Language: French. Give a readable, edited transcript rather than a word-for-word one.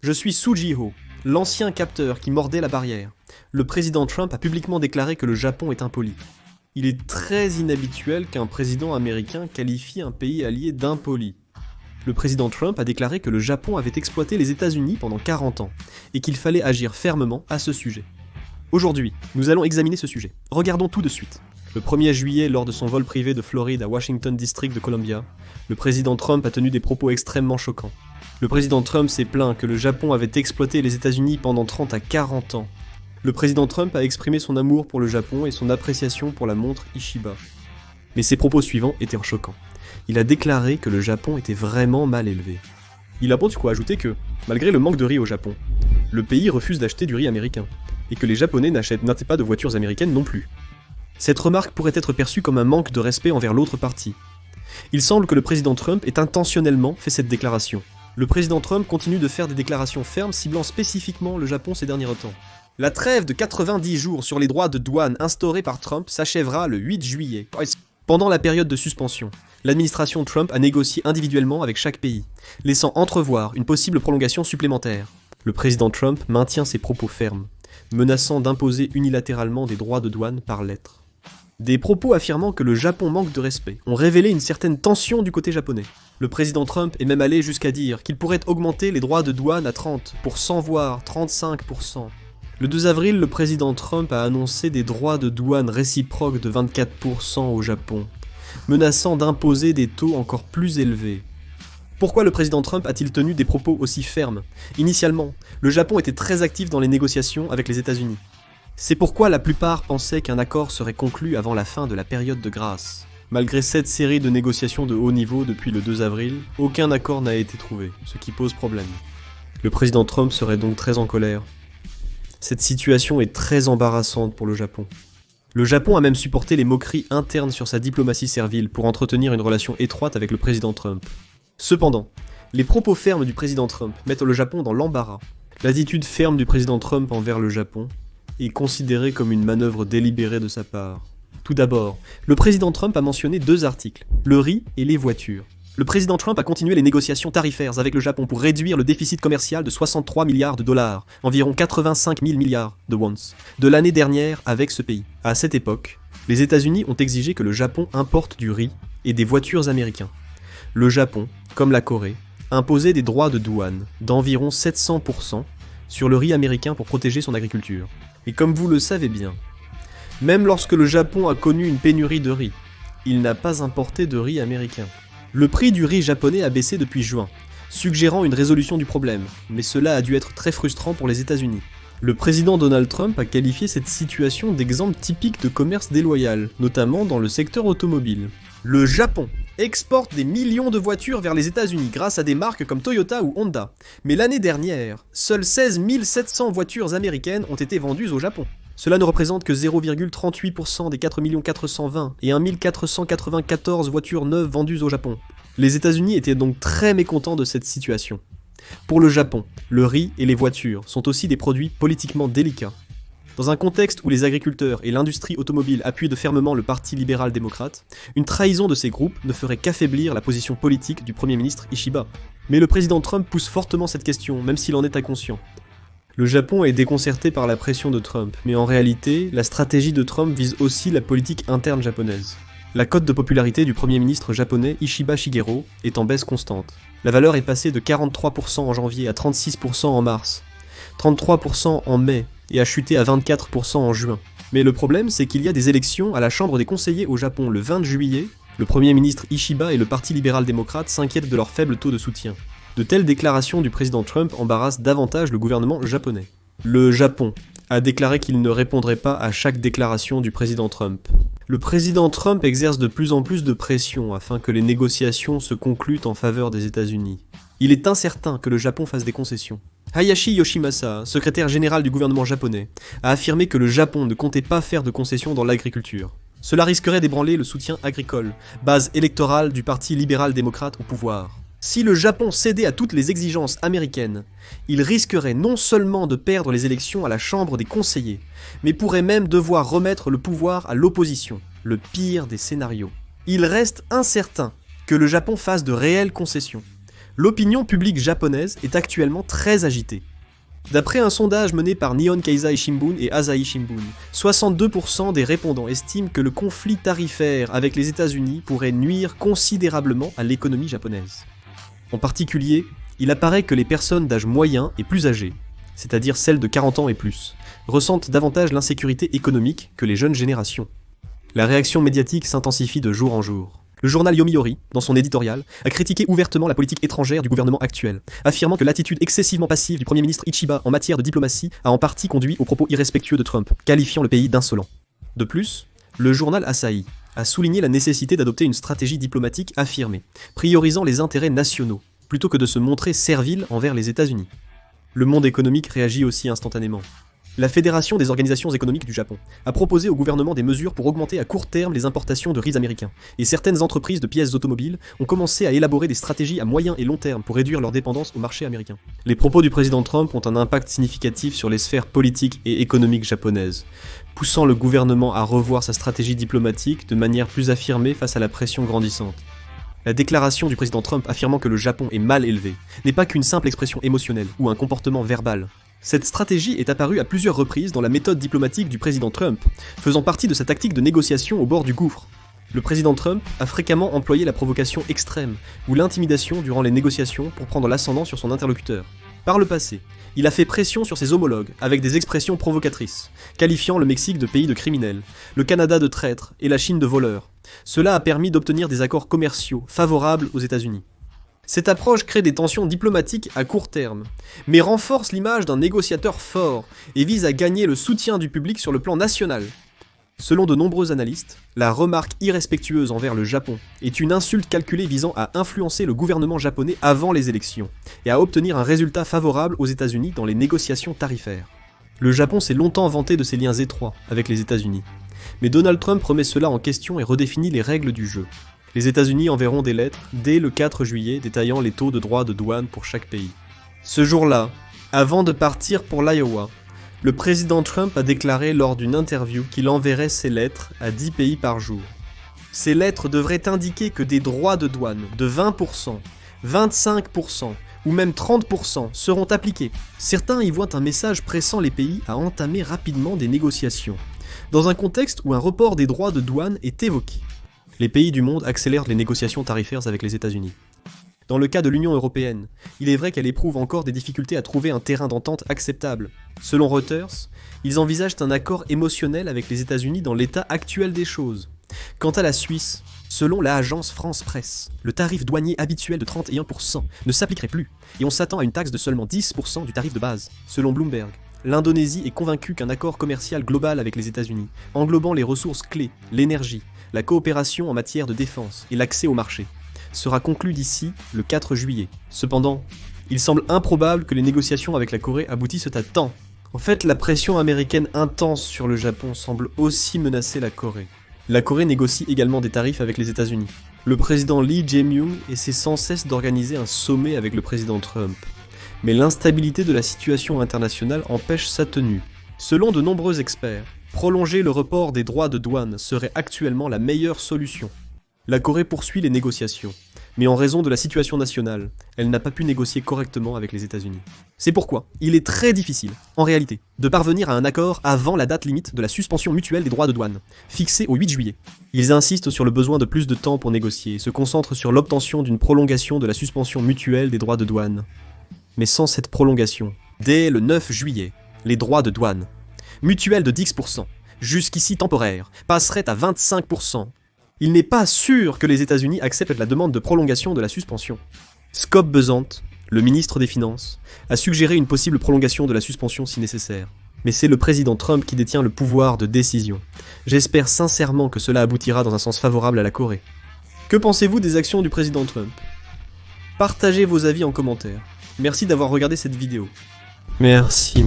Je suis Suu-Ji-ho, l'ancien capteur qui mordait la barrière. Le président Trump a publiquement déclaré que le Japon est impoli. Il est très inhabituel qu'un président américain qualifie un pays allié d'impoli. Le président Trump a déclaré que le Japon avait exploité les États-Unis pendant 40 ans et qu'il fallait agir fermement à ce sujet. Aujourd'hui, nous allons examiner ce sujet. Regardons tout de suite. Le 1er juillet, lors de son vol privé de Floride à Washington District de Columbia, le président Trump a tenu des propos extrêmement choquants. Le président Trump s'est plaint que le Japon avait exploité les États-Unis pendant 30 à 40 ans. Le président Trump a exprimé son amour pour le Japon et son appréciation pour la montre Ishiba. Mais ses propos suivants étaient choquants. Il a déclaré que le Japon était vraiment mal élevé. Il a bon du coup ajouté que, malgré le manque de riz au Japon, le pays refuse d'acheter du riz américain, et que les Japonais n'achètent pas de voitures américaines non plus. Cette remarque pourrait être perçue comme un manque de respect envers l'autre partie. Il semble que le président Trump ait intentionnellement fait cette déclaration. Le président Trump continue de faire des déclarations fermes ciblant spécifiquement le Japon ces derniers temps. La trêve de 90 jours sur les droits de douane instaurée par Trump s'achèvera le 8 juillet. Pendant la période de suspension, l'administration Trump a négocié individuellement avec chaque pays, laissant entrevoir une possible prolongation supplémentaire. Le président Trump maintient ses propos fermes, menaçant d'imposer unilatéralement des droits de douane par lettre. Des propos affirmant que le Japon manque de respect ont révélé une certaine tension du côté japonais. Le président Trump est même allé jusqu'à dire qu'il pourrait augmenter les droits de douane à 30%, voire 35%. Le 2 avril, le président Trump a annoncé des droits de douane réciproques de 24% au Japon, menaçant d'imposer des taux encore plus élevés. Pourquoi le président Trump a-t-il tenu des propos aussi fermes ? Initialement, le Japon était très actif dans les négociations avec les États-Unis. C'est pourquoi la plupart pensaient qu'un accord serait conclu avant la fin de la période de grâce. Malgré cette série de négociations de haut niveau depuis le 2 avril, aucun accord n'a été trouvé, ce qui pose problème. Le président Trump serait donc très en colère. Cette situation est très embarrassante pour le Japon. Le Japon a même supporté les moqueries internes sur sa diplomatie servile pour entretenir une relation étroite avec le président Trump. Cependant, les propos fermes du président Trump mettent le Japon dans l'embarras. L'attitude ferme du président Trump envers le Japon est considérée comme une manœuvre délibérée de sa part. Tout d'abord, le président Trump a mentionné 2 articles, le riz et les voitures. Le président Trump a continué les négociations tarifaires avec le Japon pour réduire le déficit commercial de 63 milliards de dollars, environ 85 000 milliards de wons, de l'année dernière avec ce pays. À cette époque, les États-Unis ont exigé que le Japon importe du riz et des voitures américains. Le Japon, comme la Corée, imposait des droits de douane d'environ 700% sur le riz américain pour protéger son agriculture. Et comme vous le savez bien, même lorsque le Japon a connu une pénurie de riz, il n'a pas importé de riz américain. Le prix du riz japonais a baissé depuis juin, suggérant une résolution du problème, mais cela a dû être très frustrant pour les États-Unis. Le président Donald Trump a qualifié cette situation d'exemple typique de commerce déloyal, notamment dans le secteur automobile. Le Japon exporte des millions de voitures vers les États-Unis grâce à des marques comme Toyota ou Honda. Mais l'année dernière, seules 16 700 voitures américaines ont été vendues au Japon. Cela ne représente que 0,38% des 4 420 et 1 494 voitures neuves vendues au Japon. Les États-Unis étaient donc très mécontents de cette situation. Pour le Japon, le riz et les voitures sont aussi des produits politiquement délicats. Dans un contexte où les agriculteurs et l'industrie automobile appuient fermement le Parti libéral-démocrate, une trahison de ces groupes ne ferait qu'affaiblir la position politique du Premier ministre Ishiba. Mais le président Trump pousse fortement cette question, même s'il en est inconscient. Le Japon est déconcerté par la pression de Trump, mais en réalité, la stratégie de Trump vise aussi la politique interne japonaise. La cote de popularité du Premier ministre japonais Ishiba Shigeru est en baisse constante. La valeur est passée de 43% en janvier à 36% en mars, 33% en mai, et a chuté à 24% en juin. Mais le problème, c'est qu'il y a des élections à la Chambre des conseillers au Japon le 20 juillet. Le Premier ministre Ishiba et le Parti libéral-démocrate s'inquiètent de leur faible taux de soutien. De telles déclarations du président Trump embarrassent davantage le gouvernement japonais. Le Japon a déclaré qu'il ne répondrait pas à chaque déclaration du président Trump. Le président Trump exerce de plus en plus de pression afin que les négociations se concluent en faveur des États-Unis. Il est incertain que le Japon fasse des concessions. Hayashi Yoshimasa, secrétaire général du gouvernement japonais, a affirmé que le Japon ne comptait pas faire de concessions dans l'agriculture. Cela risquerait d'ébranler le soutien agricole, base électorale du Parti libéral-démocrate au pouvoir. Si le Japon cédait à toutes les exigences américaines, il risquerait non seulement de perdre les élections à la Chambre des conseillers, mais pourrait même devoir remettre le pouvoir à l'opposition, le pire des scénarios. Il reste incertain que le Japon fasse de réelles concessions. L'opinion publique japonaise est actuellement très agitée. D'après un sondage mené par Nihon Keizai Shimbun et Asahi Shimbun, 62% des répondants estiment que le conflit tarifaire avec les États-Unis pourrait nuire considérablement à l'économie japonaise. En particulier, il apparaît que les personnes d'âge moyen et plus âgées, c'est-à-dire celles de 40 ans et plus, ressentent davantage l'insécurité économique que les jeunes générations. La réaction médiatique s'intensifie de jour en jour. Le journal Yomiuri, dans son éditorial, a critiqué ouvertement la politique étrangère du gouvernement actuel, affirmant que l'attitude excessivement passive du Premier ministre Ichiba en matière de diplomatie a en partie conduit aux propos irrespectueux de Trump, qualifiant le pays d'insolent. De plus, le journal Asahi a souligné la nécessité d'adopter une stratégie diplomatique affirmée, priorisant les intérêts nationaux, plutôt que de se montrer servile envers les États-Unis. Le monde économique réagit aussi instantanément. La Fédération des organisations économiques du Japon a proposé au gouvernement des mesures pour augmenter à court terme les importations de riz américain, et certaines entreprises de pièces automobiles ont commencé à élaborer des stratégies à moyen et long terme pour réduire leur dépendance au marché américain. Les propos du président Trump ont un impact significatif sur les sphères politiques et économiques japonaises, poussant le gouvernement à revoir sa stratégie diplomatique de manière plus affirmée face à la pression grandissante. La déclaration du président Trump affirmant que le Japon est mal élevé n'est pas qu'une simple expression émotionnelle ou un comportement verbal. Cette stratégie est apparue à plusieurs reprises dans la méthode diplomatique du président Trump, faisant partie de sa tactique de négociation au bord du gouffre. Le président Trump a fréquemment employé la provocation extrême ou l'intimidation durant les négociations pour prendre l'ascendant sur son interlocuteur. Par le passé, il a fait pression sur ses homologues avec des expressions provocatrices, qualifiant le Mexique de pays de criminels, le Canada de traître et la Chine de voleurs. Cela a permis d'obtenir des accords commerciaux favorables aux États-Unis. Cette approche crée des tensions diplomatiques à court terme, mais renforce l'image d'un négociateur fort et vise à gagner le soutien du public sur le plan national. Selon de nombreux analystes, la remarque irrespectueuse envers le Japon est une insulte calculée visant à influencer le gouvernement japonais avant les élections et à obtenir un résultat favorable aux États-Unis dans les négociations tarifaires. Le Japon s'est longtemps vanté de ses liens étroits avec les États-Unis, mais Donald Trump remet cela en question et redéfinit les règles du jeu. Les États-Unis enverront des lettres dès le 4 juillet détaillant les taux de droits de douane pour chaque pays. Ce jour-là, avant de partir pour l'Iowa, le président Trump a déclaré lors d'une interview qu'il enverrait ces lettres à 10 pays par jour. Ces lettres devraient indiquer que des droits de douane de 20%, 25% ou même 30% seront appliqués. Certains y voient un message pressant les pays à entamer rapidement des négociations, dans un contexte où un report des droits de douane est évoqué. Les pays du monde accélèrent les négociations tarifaires avec les États-Unis. Dans le cas de l'Union européenne, il est vrai qu'elle éprouve encore des difficultés à trouver un terrain d'entente acceptable. Selon Reuters, ils envisagent un accord émotionnel avec les États-Unis dans l'état actuel des choses. Quant à la Suisse, selon l'agence France Presse, le tarif douanier habituel de 31% ne s'appliquerait plus, et on s'attend à une taxe de seulement 10% du tarif de base. Selon Bloomberg, l'Indonésie est convaincue qu'un accord commercial global avec les États-Unis, englobant les ressources clés, l'énergie, la coopération en matière de défense et l'accès au marché, sera conclu d'ici le 4 juillet. Cependant, il semble improbable que les négociations avec la Corée aboutissent à temps. En fait, la pression américaine intense sur le Japon semble aussi menacer la Corée. La Corée négocie également des tarifs avec les États-Unis. Le président Lee Jae-myung essaie sans cesse d'organiser un sommet avec le président Trump. Mais l'instabilité de la situation internationale empêche sa tenue. Selon de nombreux experts, prolonger le report des droits de douane serait actuellement la meilleure solution. La Corée poursuit les négociations, mais en raison de la situation nationale, elle n'a pas pu négocier correctement avec les États-Unis. C'est pourquoi il est très difficile, en réalité, de parvenir à un accord avant la date limite de la suspension mutuelle des droits de douane, fixée au 8 juillet. Ils insistent sur le besoin de plus de temps pour négocier et se concentrent sur l'obtention d'une prolongation de la suspension mutuelle des droits de douane. Mais sans cette prolongation, dès le 9 juillet, les droits de douane, mutuelle de 10%, jusqu'ici temporaire, passerait à 25%. Il n'est pas sûr que les États-Unis acceptent la demande de prolongation de la suspension. Scott Bessent, le ministre des Finances, a suggéré une possible prolongation de la suspension si nécessaire. Mais c'est le président Trump qui détient le pouvoir de décision. J'espère sincèrement que cela aboutira dans un sens favorable à la Corée. Que pensez-vous des actions du président Trump? Partagez vos avis en commentaire. Merci d'avoir regardé cette vidéo. Merci.